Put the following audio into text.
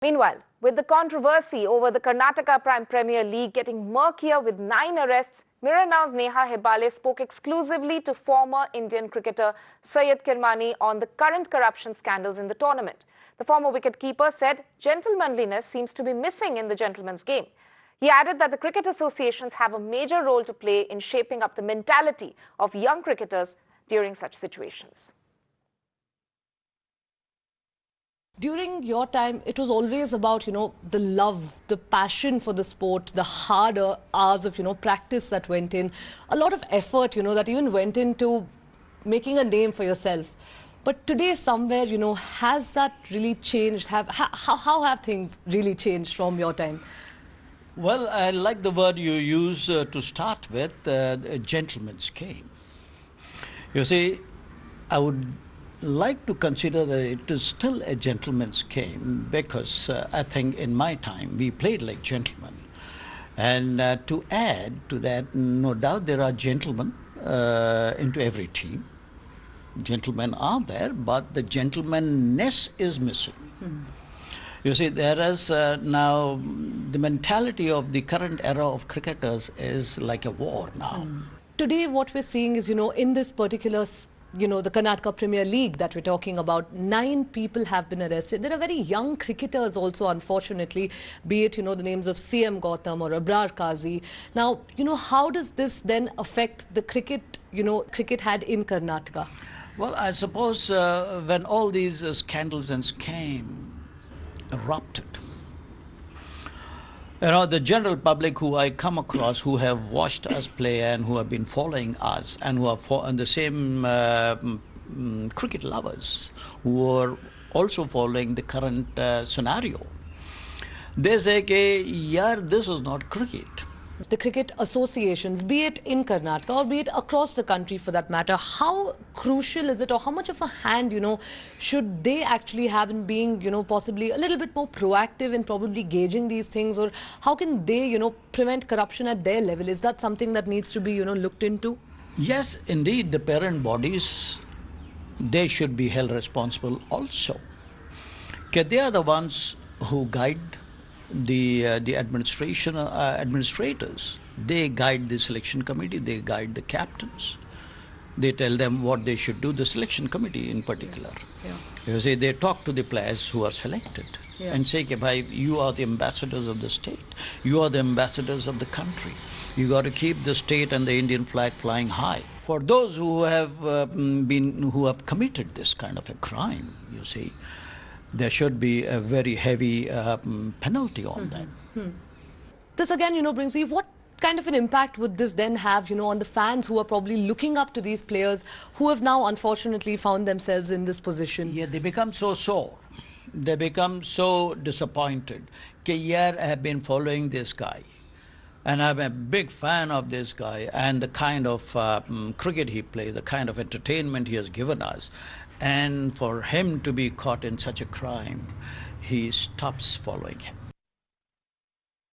Meanwhile, with the controversy over the Karnataka Premier League getting murkier with 9 arrests, Mirror Now's Neha Hebbale spoke exclusively to former Indian cricketer Syed Kirmani on the current corruption scandals in the tournament. The former wicket-keeper said gentlemanliness seems to be missing in the gentleman's game. He added that the cricket associations have a major role to play in shaping up the mentality of young cricketers during such situations. During your time, it was always about, the love, the passion for the sport, the harder hours of, practice that went in, a lot of effort, that even went into making a name for yourself. But today, somewhere, has that really changed? How have things really changed from your time? Well, I like the word you use to start with, a gentleman's game. You see, I would like to consider that it is still a gentleman's game because I think in my time we played like gentlemen. And to add to that, no doubt there are gentlemen into every team. Gentlemen are there, but the gentlemanness is missing. You see, there is now the mentality of the current era of cricketers is like a war now. Today, what we're seeing is, in this particular the Karnataka Premier League that we're talking about, 9 people have been arrested. There are very young cricketers also, unfortunately, be it, the names of CM Gautam or Abrar Kazi. Now, how does this then affect the cricket, cricket had in Karnataka? Well, I suppose when all these scandals and scams erupted, the general public who I come across, who have watched us play and who have been following us and who are on the same cricket lovers, who are also following the current scenario, they say, yaar, this is not cricket. The cricket associations, be it in Karnataka or be it across the country for that matter, how crucial is it, or how much of a hand, should they actually have in being, possibly a little bit more proactive in probably gauging these things, or how can they, prevent corruption at their level? Is that something that needs to be, looked into? Yes, indeed, the parent bodies, they should be held responsible also. They are the ones who guide the administrators. They guide the selection committee, they guide the captains. They tell them what they should do, the selection committee in particular. You see, they talk to the players who are selected and say, bhai, you are the ambassadors of the state. You are the ambassadors of the country. You got to keep the state and the Indian flag flying high. For those who have who have committed this kind of a crime, you see, there should be a very heavy penalty on them. This again, brings me, what kind of an impact would this then have, on the fans who are probably looking up to these players who have now unfortunately found themselves in this position? Yeah, they become so sore. They become so disappointed. I have been following this guy, and I'm a big fan of this guy and the kind of cricket he plays, the kind of entertainment he has given us. And for him to be caught in such a crime, he stops following him.